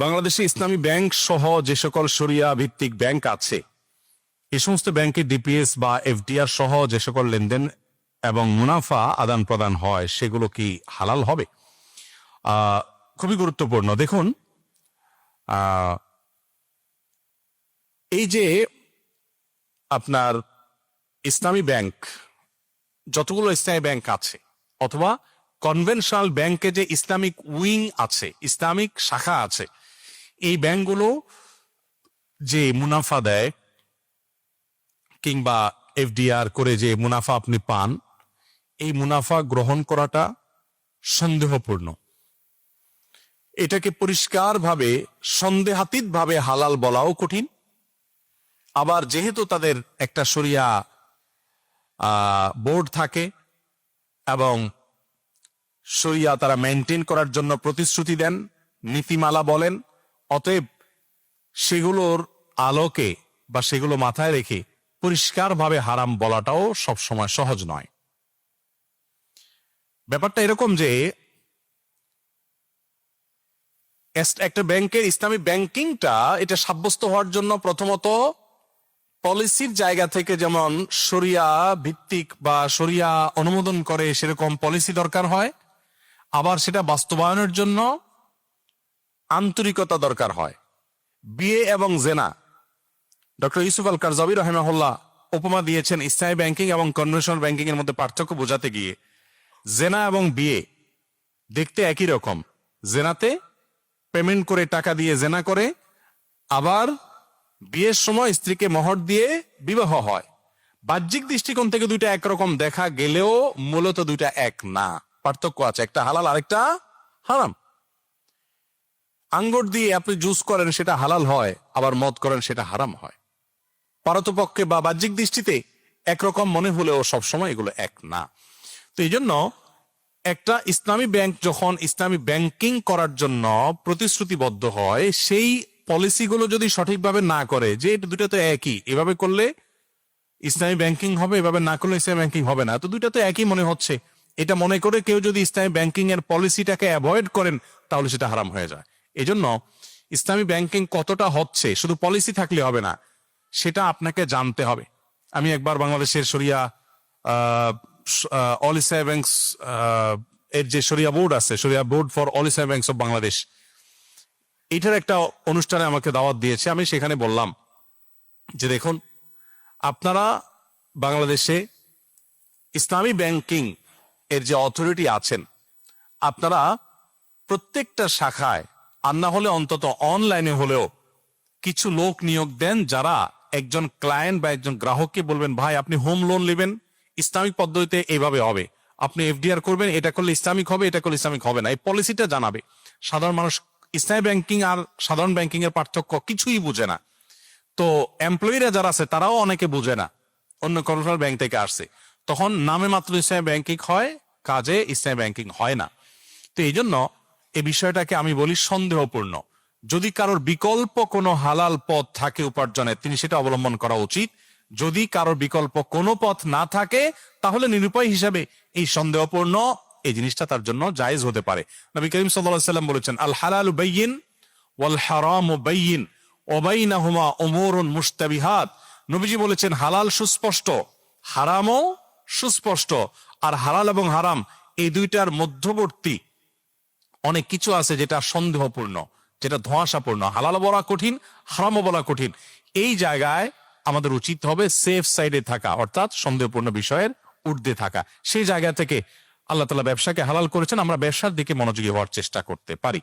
বাংলাদেশে ইসলামী ব্যাংক সহ যে সকল শরিয়া ভিত্তিক ব্যাংক আছে এই সমস্ত ব্যাংকে ডিপিএস বা এফডিআর সহ যে সকল লেনদেন এবং মুনাফা আদান প্রদান হয় সেগুলো কি হালাল হবে? খুবই গুরুত্বপূর্ণ। দেখুন, এই যে আপনার ইসলামী ব্যাংক, যতগুলো ইসলামী ব্যাংক আছে অথবা কনভেনশনাল ব্যাংকে যে ইসলামিক উইং আছে, ইসলামিক শাখা আছে, এই ব্যাংকগুলো যে মুনাফা দেয় কিংবা এফডিআর করে যে মুনাফা আপনি পান, এই মুনাফা গ্রহণ করাটা সন্দেহপূর্ণ। এটাকে পরিষ্কারভাবে সন্দেহাতীতভাবে হালাল বলাও কঠিন। আবার যেহেতু তাদের একটা শরিয়া বোর্ড থাকে এবং শরিয়া তারা মেনটেন করার জন্য প্রতিশ্রুতি দেন, নীতিমালা বলেন, অতএব সেগুলোর আলোকে বা সেগুলো মাথায় রেখে পরিষ্কারভাবে হারাম বলাটাও সবসময় সহজ নয়। ব্যাপারটা এরকম যে একটা ব্যাংকের ইসলামী ব্যাংকিংটা এটা সাব্যস্ত হওয়ার জন্য প্রথমত পলিসির জায়গা থেকে যেমন শরিয়া ভিত্তিক বা শরিয়া অনুমোদন করে সেরকম পলিসি দরকার হয়, আবার সেটা বাস্তবায়নের জন্য আন্তরিকতা দরকার হয়। বিয়ে এবং জেনা, ডক্টর ইউসুফ আল কারজাবী রাহিমাহুল্লাহ উপমা দিয়েছেন ইসলামী ব্যাংকিং এবং কনভেনশনাল ব্যাংকিং এর মধ্যে পার্থক্য বোঝাতে গিয়ে। জেনা এবং বিয়ে দেখতে একই রকম। জেনাতে পেমেন্ট করে টাকা দিয়ে জেনা করে, আবার বিয়ের সময় স্ত্রীকে মোহর দিয়ে বিবাহ হয়। বাহ্যিক দৃষ্টিকোণ থেকে দুইটা একরকম দেখা গেলেও মূলত দুইটা এক না, পার্থক্য আছে। একটা হালাল আরেকটা হারাম। আঙ্গুর দিয়ে আপনি জুস করেন সেটা হালাল হয়, আবার মদ করেন সেটা হারাম হয়। পারতপক্ষে বা বাহ্যিক দৃষ্টিতে একরকম মনে হলেও সবসময় এগুলো এক না। তো এই জন্য একটা ইসলামী ব্যাংক যখন ইসলামী ব্যাংকিং করার জন্য প্রতিশ্রুতিবদ্ধ হয়, সেই পলিসিগুলো যদি সঠিকভাবে না করে, যে এটা দুটো তো একই, এভাবে করলে ইসলামী ব্যাংকিং হবে, এভাবে না করলে ইসলামী ব্যাংকিং হবে না, তো দুইটা তো একই মনে হচ্ছে, এটা মনে করে কেউ যদি ইসলামী ব্যাংকিং এর পলিসিটাকে অ্যাভয়েড করেন তাহলে সেটা হারাম হয়ে যায়। এই জন্য ইসলামী ব্যাংকিং কতটা হচ্ছে শুধু পলিসি থাকলে হবে না, সেটা আপনাকে জানতে হবে। আমি একবার বাংলাদেশের শরিয়া অল ইসলামী ব্যাংকস এর যে শরিয়া বোর্ড আছে, শরিয়া board for all Islami banks of Bangladesh, এটার একটা অনুষ্ঠানে আমাকে দাওয়াত দিয়েছে। আমি সেখানে বললাম যে দেখুন, আপনারা বাংলাদেশে ইসলামী ব্যাংকিং এর যে অথরিটি আছেন, আপনারা প্রত্যেকটা শাখায় আর না হলে অন্তত অনলাইনে হলেও কিছু লোক নিয়োগ দেন, যারা একজন ক্লায়েন্ট বা একজন গ্রাহককে বলবেন, ভাই আপনি হোম লোন নেবেন ইসলামিক পদ্ধতিতে এইভাবে হবে, আপনি এফডিআর করবেন, এটা করলে ইসলামিক হবে, এটা করলে ইসলামিক হবে না, এই পলিসিটা জানাবে। সাধারণ মানুষ ইসলামী ব্যাংকিং আর সাধারণ ব্যাংকিং এর পার্থক্য কিছুই বুঝে না। তো এমপ্লয়িরা যারা আছে তারাও অনেকে বুঝে না, অন্য কমার্শিয়াল ব্যাংক থেকে আসছে, তখন নামে মাত্র ইসলামী ব্যাংকিং হয়, কাজে ইসলামী ব্যাংকিং হয় না। তো এই জন্য এই বিষয়টাকে আমি বলি সন্দেহপূর্ণ। যদি কারোর বিকল্প কোনো হালাল পথ থাকে উপার্জনের, তিনি সেটা অবলম্বন করা উচিত। যদি কারোর বিকল্প কোনো পথ না থাকে, তাহলে নিরুপায় হিসাবে এই সন্দেহপূর্ণ এই জিনিসটা তার জন্য জায়েজ হতে পারে। নবী করিম সাল্লাল্লাহু আলাইহি ওয়াসাল্লাম বলেছেন, আল হালালু বাইয়িন ওয়াল হারামু বাইয়িন ওয়া বাইনাহুমা উমুরুন মুশতাবিহাত। নবীজি বলেছেন, হালাল সুস্পষ্ট, হারামও সুস্পষ্ট, আর হালাল এবং হারাম এই দুইটার মধ্যবর্তী অনেক কিছু আছে যেটা সন্দেহপূর্ণ, যেটা ধোঁয়াশাপূর্ণ। হালাল বলা কঠিন, হারামও বলা কঠিন। এই জায়গায় আমাদের উচিত হবে সেফ সাইডে থাকা, অর্থাৎ সন্দেহপূর্ণ বিষয়ের ঊর্ধ্বে থাকা। সেই জায়গা থেকে আল্লাহ তাআলা ব্যবসাকে হালাল করেছেন, আমরা ব্যবসার দিকে মনোযোগী হওয়ার চেষ্টা করতে পারি।